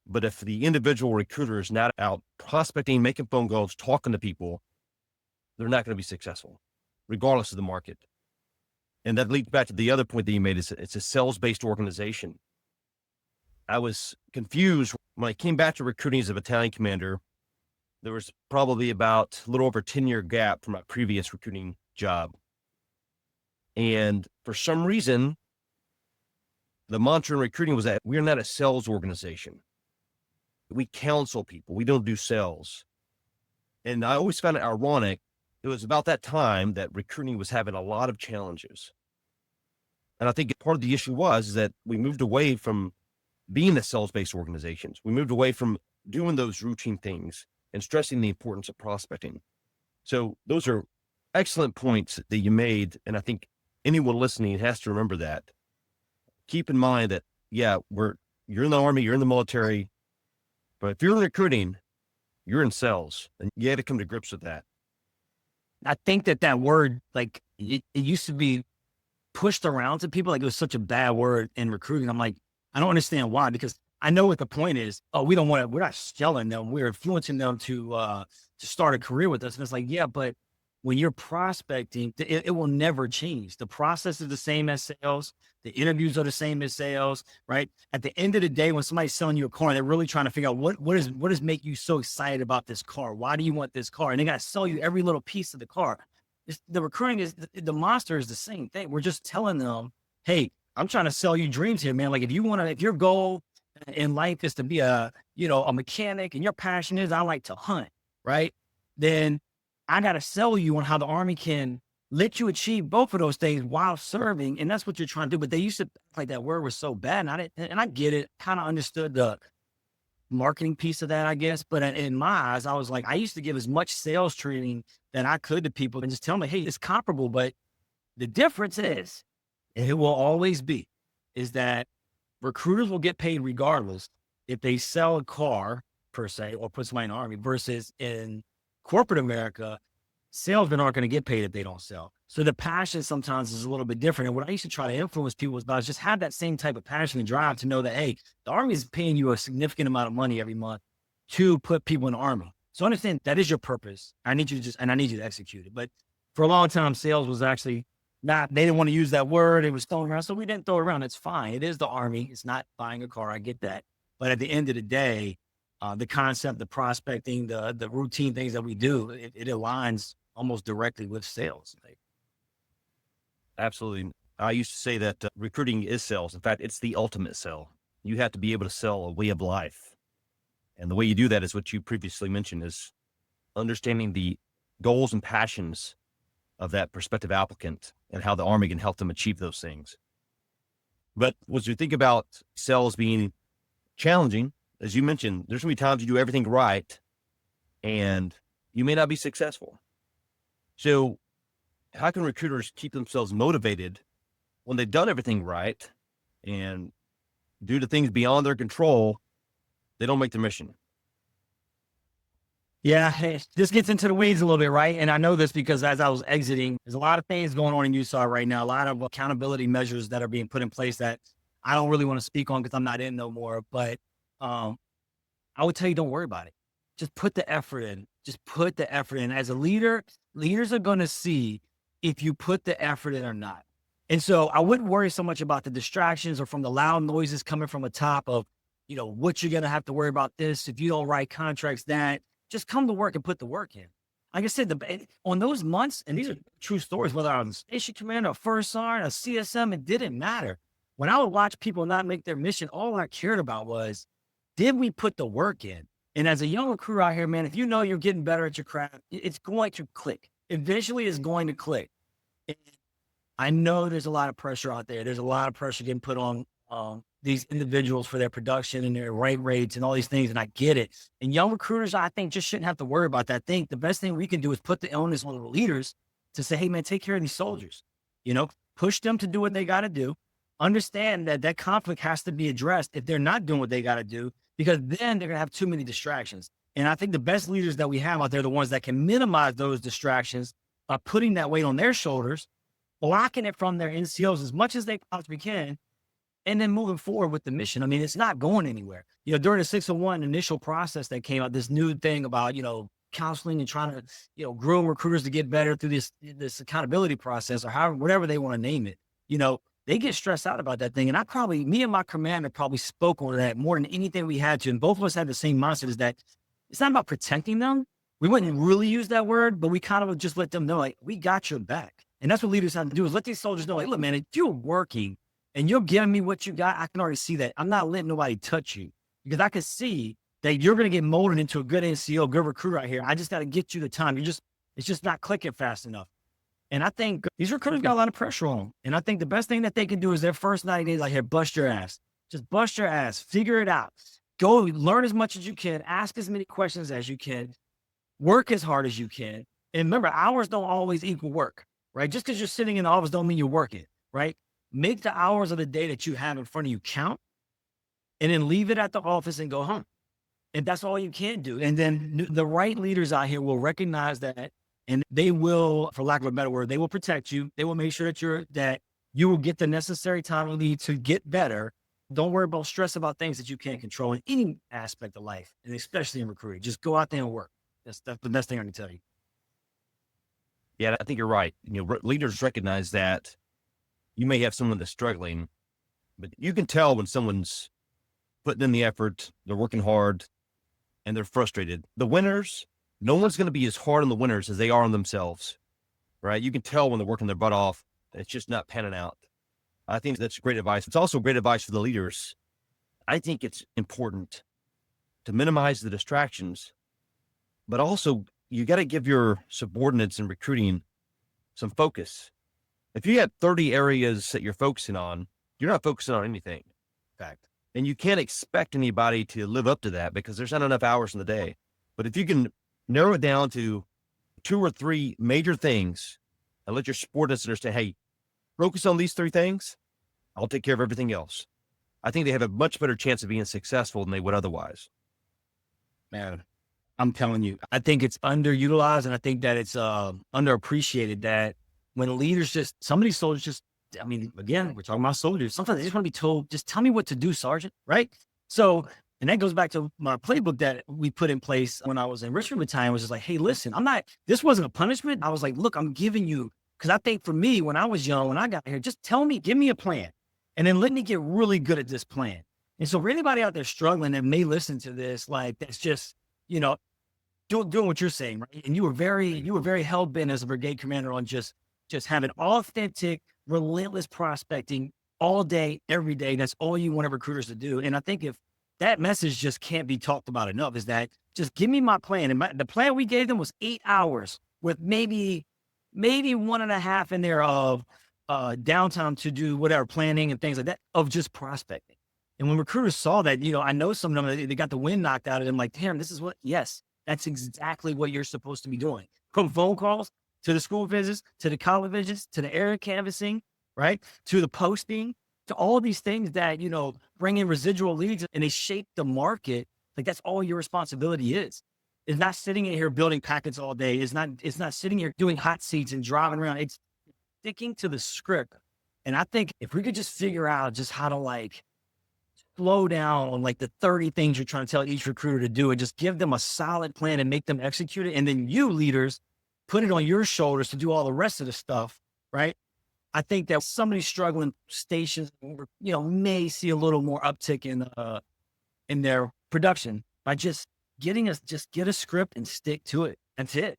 But if the individual recruiter is not out prospecting, making phone calls, talking to people, they're not going to be successful, regardless of the market. And that leads back to the other point that you made, is it's a sales-based organization. I was confused when I came back to recruiting as a battalion commander. There was probably about a little over a 10-year gap from my previous recruiting job. And for some reason, the mantra in recruiting was that we're not a sales organization. We counsel people. We don't do sales. And I always found it ironic. It was about that time that recruiting was having a lot of challenges. And I think part of the issue was that we moved away from being the sales-based organizations. We moved away from doing those routine things and stressing the importance of prospecting. So those are excellent points that you made. And I think anyone listening has to remember that. Keep in mind that, yeah, you're in the Army, you're in the military, but if you're recruiting, you're in sales, and you got to come to grips with that. I think that word, like it used to be pushed around to people like it was such a bad word in recruiting. I'm like, I don't understand why, because I know what the point is. Oh, we're not selling them. We're influencing them to start a career with us. And it's like, yeah, but when you're prospecting, it will never change. The process is the same as sales. The interviews are the same as sales, right? At the end of the day, when somebody's selling you a car, they're really trying to figure out what does make you so excited about this car? Why do you want this car? And they got to sell you every little piece of the car. The recruiting is the monster is the same thing. We're just telling them, hey, I'm trying to sell you dreams here, man. Like if your goal in life is to be a mechanic and your passion is, I like to hunt. right? Then I got to sell you on how the Army can let you achieve both of those things while serving. And that's what you're trying to do. But they used to like that word was so bad. And I didn't, and I get it, kind of understood the marketing piece of that, I guess. But in my eyes, I was like, I used to give as much sales training that I could to people and just tell them, hey, it's comparable. But the difference is, and it will always be, is that recruiters will get paid regardless if they sell a car per se or put somebody in the Army versus in corporate America, salesmen aren't going to get paid if they don't sell. So the passion sometimes is a little bit different. And what I used to try to influence people was just have that same type of passion and drive to know that, hey, the Army is paying you a significant amount of money every month to put people in the Army. So understand that is your purpose. I need you to execute it. But for a long time, sales was actually not, they didn't want to use that word. It was thrown around. So we didn't throw it around. It's fine. It is the Army. It's not buying a car. I get that. But at the end of the day, the concept, the prospecting, the routine things that we do, it aligns almost directly with sales. Absolutely. I used to say that recruiting is sales. In fact, it's the ultimate sell. You have to be able to sell a way of life. And the way you do that is what you previously mentioned, is understanding the goals and passions of that prospective applicant and how the Army can help them achieve those things. But as you think about sales being challenging, as you mentioned, there's going to be times you do everything right and you may not be successful. So how can recruiters keep themselves motivated when they've done everything right and due to things beyond their control, they don't make their mission? Yeah, this gets into the weeds a little bit, right? And I know this because as I was exiting, there's a lot of things going on in Utah right now, a lot of accountability measures that are being put in place that I don't really want to speak on because I'm not in no more. But I would tell you, don't worry about it. Just put the effort in. Just put the effort in. As a leader, leaders are going to see if you put the effort in or not. And so I wouldn't worry so much about the distractions or from the loud noises coming from the top of, what you're going to have to worry about this. If you don't write contracts, that just come to work and put the work in. Like I said, on those months, and these are true stories, whether I was a station commander, a first sergeant, a CSM, it didn't matter. When I would watch people not make their mission, all I cared about was, did we put the work in? And as a young recruiter out here, man, if you know you're getting better at your craft, it's going to click. Eventually it's going to click. And I know there's a lot of pressure out there. There's a lot of pressure getting put on these individuals for their production and their rank rates and all these things. And I get it. And young recruiters, I think, just shouldn't have to worry about that. I think the best thing we can do is put the onus on the leaders to say, hey, man, take care of these soldiers. Push them to do what they got to do. Understand that conflict has to be addressed if they're not doing what they got to do, because then they're going to have too many distractions. And I think the best leaders that we have out there are the ones that can minimize those distractions by putting that weight on their shoulders, blocking it from their NCOs as much as they possibly can, and then moving forward with the mission. I mean, it's not going anywhere. During the 601 initial process that came out, this new thing about, counseling and trying to, groom recruiters to get better through this accountability process, or however, whatever they want to name it, they get stressed out about that thing. And me and my commander probably spoke on that more than anything we had to. And both of us had the same mindset, is that it's not about protecting them. We wouldn't really use that word, but we kind of just let them know, like, we got your back. And that's what leaders have to do, is let these soldiers know, like, look, man, if you're working and you're giving me what you got, I can already see that. I'm not letting nobody touch you, because I can see that you're going to get molded into a good NCO, good recruiter out here. I just got to get you the time. It's just not clicking fast enough. And I think these recruiters got a lot of pressure on them. And I think the best thing that they can do is their first 90 days out here, bust your ass. Just bust your ass. Figure it out. Go learn as much as you can. Ask as many questions as you can. Work as hard as you can. And remember, hours don't always equal work, right? Just because you're sitting in the office don't mean you're working, right? Make the hours of the day that you have in front of you count, and then leave it at the office and go home. And that's all you can do. And then the right leaders out here will recognize that, and they will, for lack of a better word, they will protect you. They will make sure that you will get the necessary time you need to get better. Don't worry about stress about things that you can't control in any aspect of life, and especially in recruiting. Just go out there and work. That's the best thing I can tell you. Yeah, I think you're right. Leaders recognize that you may have someone that's struggling, but you can tell when someone's putting in the effort, they're working hard, and they're frustrated. The winners, no one's going to be as hard on the winners as they are on themselves, right? You can tell when they're working their butt off. It's just not panning out. I think that's great advice. It's also great advice for the leaders. I think it's important to minimize the distractions but also you got to give your subordinates in recruiting some focus. If you have 30 areas that you're focusing on, you're not focusing on anything. Fact. And you can't expect anybody to live up to that because there's not enough hours in the day. But if you can narrow it down to 2 or 3 major things and let your subordinates understand, hey, focus on these 3 things, I'll take care of everything else. I think they have a much better chance of being successful than they would otherwise. Man, I'm telling you, I think it's underutilized, and I think that it's underappreciated that when leaders some of these soldiers again, we're talking about soldiers. Sometimes they just want to be told, just tell me what to do, Sergeant, right? So, and that goes back to my playbook that we put in place when I was in Richmond Battalion, was just like, hey, listen, this wasn't a punishment. I was like, look, I'm giving you, because I think for me, when I was young, when I got here, just give me a plan. And then let me get really good at this plan. And so for anybody out there struggling that may listen to this, like, that's just, doing what you're saying, right? And you were very hell bent as a brigade commander on just having authentic, relentless prospecting all day, every day. That's all you want recruiters to do. And I think if that message just can't be talked about enough, is that just give me my plan. And the plan we gave them was 8 hours with maybe 1.5 in there of downtime to do whatever planning and things like that, of just prospecting. And when recruiters saw that, I know some of them, they got the wind knocked out of them, like, damn, that's exactly what you're supposed to be doing. From phone calls to the school visits, to the college visits, to the area canvassing, right? To the posting, to all these things that, bring in residual leads and they shape the market. Like, that's all your responsibility is. It's not sitting in here building packets all day. It's not sitting here doing hot seats and driving around. It's sticking to the script. And I think if we could just figure out just how to slow down on the 30 things you're trying to tell each recruiter to do, and just give them a solid plan and make them execute it. And then you leaders put it on your shoulders to do all the rest of the stuff, right? I think that somebody struggling stations, may see a little more uptick in their production by just get a script and stick to it. That's it.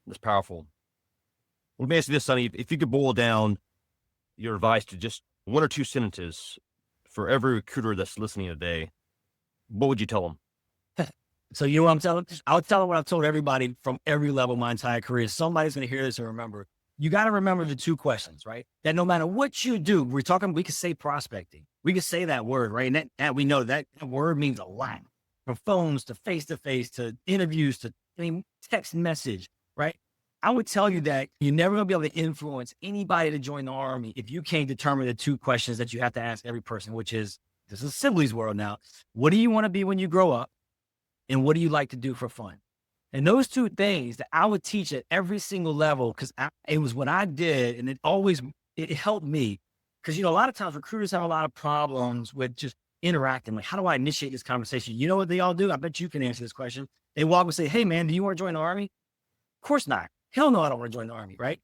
That's powerful. Well, let me ask you this, Sonny. If you could boil down your advice to just 1 or 2 sentences for every recruiter that's listening today, what would you tell them? So you know what I'm telling? I'll tell them what I've told everybody from every level my entire career. Somebody's going to hear this and remember. You got to remember the 2 questions, right? That no matter what you do, we could say prospecting. We could say that word, right? And that we know that word means a lot. From phones to face-to-face to interviews to text message, right? I would tell you that you're never going to be able to influence anybody to join the Army if you can't determine the 2 questions that you have to ask every person, which is, this is Sibley's world now. What do you want to be when you grow up? And what do you like to do for fun? And those 2 things that I would teach at every single level, because it was what I did. And it helped me. Because, a lot of times recruiters have a lot of problems with just interacting. Like, how do I initiate this conversation? You know what they all do? I bet you can answer this question. They walk and say, hey, man, do you want to join the Army? Of course not. Hell no, I don't want to join the Army, right?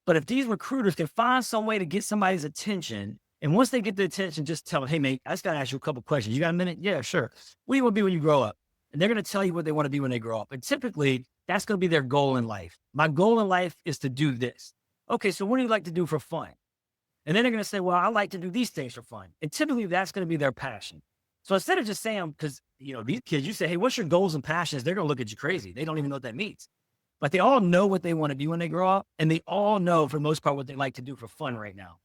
But if these recruiters can find some way to get somebody's attention, and once they get the attention, just tell them, hey, mate, I just got to ask you a couple questions. You got a minute? Yeah, sure. What do you want to be when you grow up? And they're going to tell you what they want to be when they grow up. And typically, that's going to be their goal in life. My goal in life is to do this. Okay, so what do you like to do for fun? And then they're going to say, well, I like to do these things for fun. And typically, that's going to be their passion. So instead of just saying, because, these kids, you say, hey, what's your goals and passions? They're going to look at you crazy. They don't even know what that means. But they all know what they want to be when they grow up. And they all know, for the most part, what they like to do for fun right now.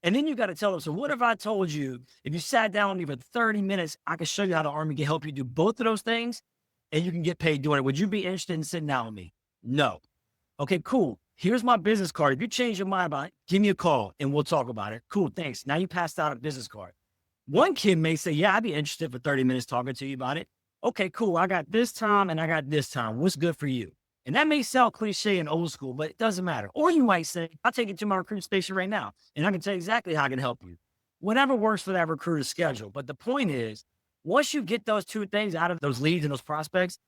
And then you got to tell them, so what if I told you, if you sat down with me for 30 minutes, I can show you how the Army can help you do both of those things and you can get paid doing it. Would you be interested in sitting down with me? No. Okay, cool. Here's my business card. If you change your mind about it, give me a call and we'll talk about it. Cool, thanks. Now you passed out a business card. One kid may say, yeah, I'd be interested for 30 minutes talking to you about it. Okay, cool. I got this time and I got this time. What's good for you? And that may sound cliche and old school, but it doesn't matter. Or you might say, I'll take you to my recruit station right now, and I can tell you exactly how I can help you. Whatever works for that recruiter's schedule. But the point is, once you get those 2 things out of those leads and those prospects,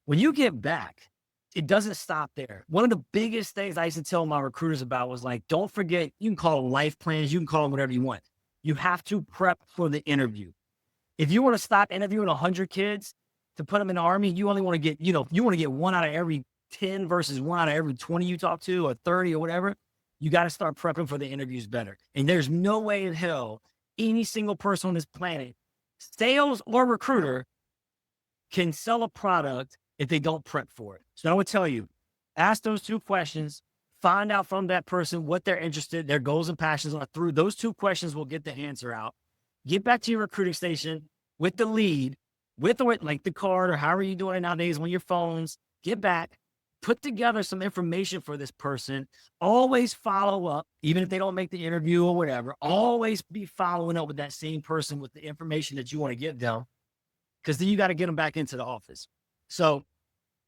when you get back, it doesn't stop there. One of the biggest things I used to tell my recruiters about was don't forget, you can call them life plans, you can call them whatever you want. You have to prep for the interview. If you want to stop interviewing 100 kids to put them in the Army, you only want to get, you want to get 1 out of every 10 versus 1 out of every 20 you talk to, or 30 or whatever. You got to start prepping for the interviews better. And there's no way in hell any single person on this planet, sales or recruiter, can sell a product if they don't prep for it. So I would tell you, ask those 2 questions, find out from that person what they're interested, their goals and passions are. Through those 2 questions will get the answer out. Get back to your recruiting station with the lead, with or like the card or however you're doing it nowadays on your phones. Get back, put together some information for this person. Always follow up, even if they don't make the interview or whatever. Always be following up with that same person with the information that you want to give them, because then you got to get them back into the office. So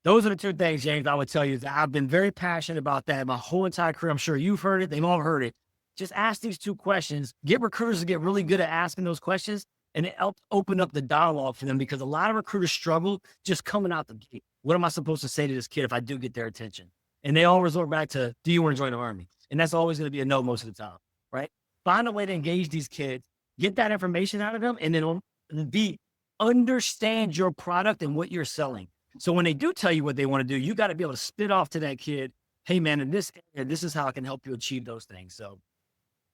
those are the 2 things, James, I would tell you. That I've been very passionate about that my whole entire career. I'm sure you've heard it. They've all heard it. Just ask these 2 questions. Get recruiters to get really good at asking those questions, and it helps open up the dialogue for them, because a lot of recruiters struggle just coming out the gate. What am I supposed to say to this kid if I do get their attention? And they all resort back to, do you want to join the Army? And that's always going to be a no most of the time, right? Find a way to engage these kids, get that information out of them, and then understand your product and what you're selling. So when they do tell you what they want to do, you got to be able to spit off to that kid, hey man, in this area, this is how I can help you achieve those things. So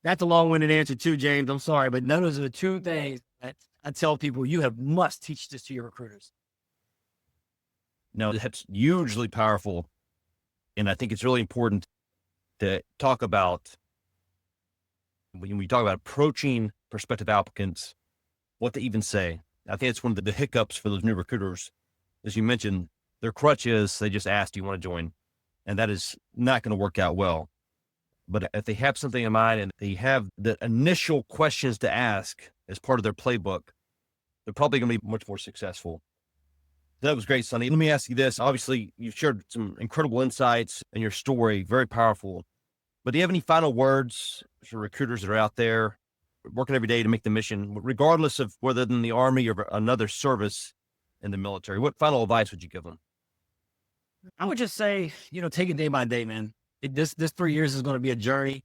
that's a long-winded answer too, James. I'm sorry, but those are the 2 things that I tell people must teach this to your recruiters. No, that's hugely powerful. And I think it's really important to talk about, when we talk about approaching prospective applicants, what to even say. I think it's one of the hiccups for those new recruiters. As you mentioned, their crutch is they just ask, do you want to join? And that is not going to work out well. But if they have something in mind and they have the initial questions to ask as part of their playbook, they're probably going to be much more successful. That was great, Sonny. Let me ask you this. Obviously, you've shared some incredible insights in your story, very powerful. But do you have any final words for recruiters that are out there working every day to make the mission, regardless of whether in the Army or another service in the military? What final advice would you give them? I would just say, take it day by day, man. This 3 years is going to be a journey.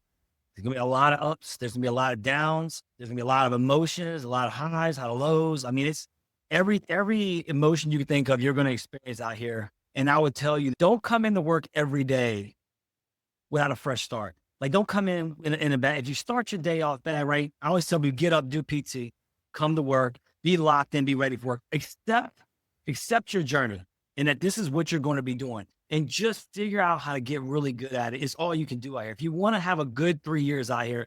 There's going to be a lot of ups. There's going to be a lot of downs. There's going to be a lot of emotions, a lot of highs, a lot of lows. I mean, it's every emotion you can think of, you're going to experience out here. And I would tell you, don't come into work every day without a fresh start. Like, don't come in a bad, if you start your day off bad, right? I always tell people, get up, do PT, come to work, be locked in, be ready for work. Accept your journey, and that this is what you're going to be doing. And just figure out how to get really good at it. It's all you can do out here. If you want to have a good 3 years out here,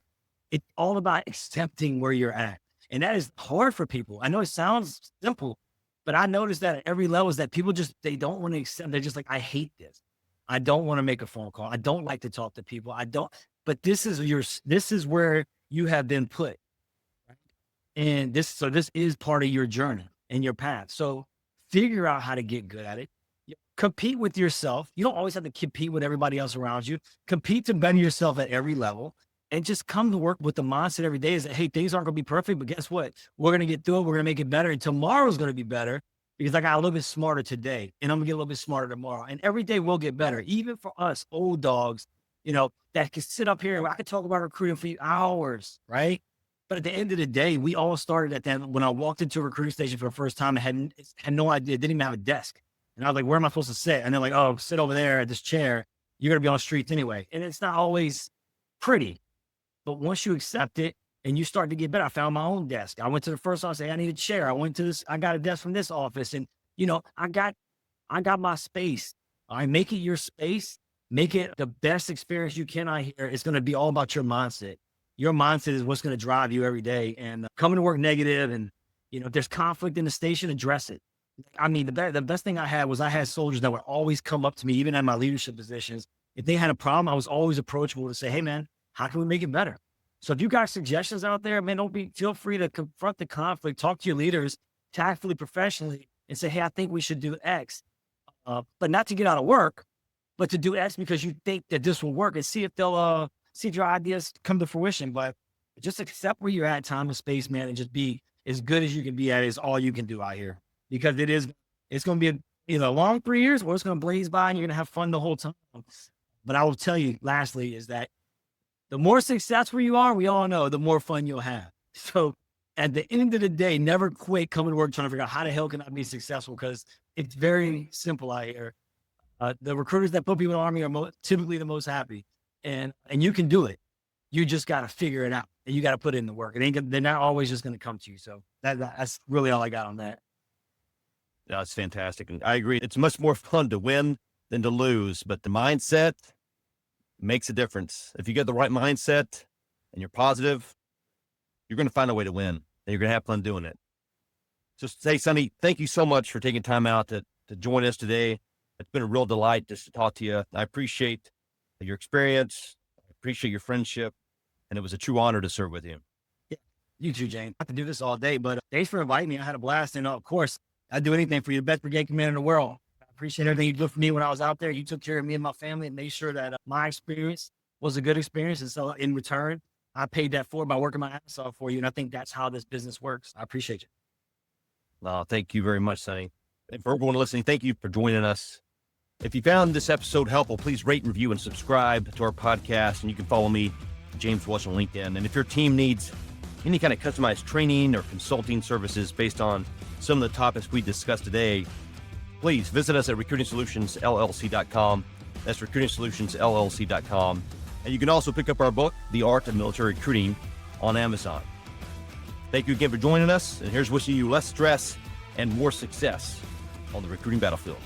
it's all about accepting where you're at. And that is hard for people. I know it sounds simple, but I noticed that at every level is that people they don't want to accept. They're just like, I hate this. I don't want to make a phone call. I don't like to talk to people. But this is where you have been put. Right? And this is part of your journey and your path. So figure out how to get good at it. Compete with yourself. You don't always have to compete with everybody else around you. Compete to better yourself at every level, and just come to work with the mindset every day is that, hey, things aren't going to be perfect, but guess what? We're going to get through it. We're going to make it better. And tomorrow's going to be better because I got a little bit smarter today, and I'm going to get a little bit smarter tomorrow. And every day will get better, even for us old dogs, that can sit up here and I could talk about recruiting for hours, right? But at the end of the day, we all started at that. When I walked into a recruiting station for the first time, I had no idea, didn't even have a desk. And I was like, where am I supposed to sit? And they're like, oh, sit over there at this chair. You're going to be on the streets anyway. And it's not always pretty. But once you accept it and you start to get better, I found my own desk. I went to the first office, I need a chair. I went to this, I got a desk from this office. And, I got my space. All right, make it your space. Make it the best experience you can out here. It's going to be all about your mindset. Your mindset is what's going to drive you every day. And coming to work negative and, if there's conflict in the station, address it. I mean, the best thing I had soldiers that would always come up to me, even at my leadership positions. If they had a problem, I was always approachable to say, hey, man, how can we make it better? So if you got suggestions out there, man, feel free to confront the conflict, talk to your leaders tactfully, professionally, and say, hey, I think we should do X. But not to get out of work, but to do X because you think that this will work and see if see if your ideas come to fruition. But just accept where you're at, time and space, man, and just be as good as you can be at it is all you can do out here. Because it's going to be either a long 3 years or it's going to blaze by and you're going to have fun the whole time. But I will tell you, lastly, is that the more successful you are, we all know, the more fun you'll have. So at the end of the day, never quit coming to work trying to figure out how the hell can I be successful? Because it's very simple out here. The recruiters that put people in the Army are typically the most happy. And you can do it. You just got to figure it out. And you got to put in the work. They're not always just going to come to you. So that's really all I got on that. That's fantastic. And I agree. It's much more fun to win than to lose, but the mindset makes a difference. If you get the right mindset and you're positive, you're going to find a way to win, and you're going to have fun doing it. So, hey, Sonny, thank you so much for taking time out to join us today. It's been a real delight just to talk to you. I appreciate your experience. I appreciate your friendship, and it was a true honor to serve with you. Yeah, you too, James. I have to do this all day, but thanks for inviting me. I had a blast, and of course, I'd do anything for you. The best brigade commander in the world. I appreciate everything you did for me when I was out there. You took care of me and my family and made sure that my experience was a good experience. And so in return, I paid that forward by working my ass off for you. And I think that's how this business works. I appreciate you. Thank you very much, Sonny. And for everyone listening, thank you for joining us. If you found this episode helpful, please rate and review and subscribe to our podcast. And you can follow me, James Welch, on LinkedIn. And if your team needs any kind of customized training or consulting services based on some of the topics we discussed today, please visit us at recruitingsolutionsllc.com. That's recruitingsolutionsllc.com. And you can also pick up our book, The Art of Military Recruiting, on Amazon. Thank you again for joining us. And here's wishing you less stress and more success on the recruiting battlefield.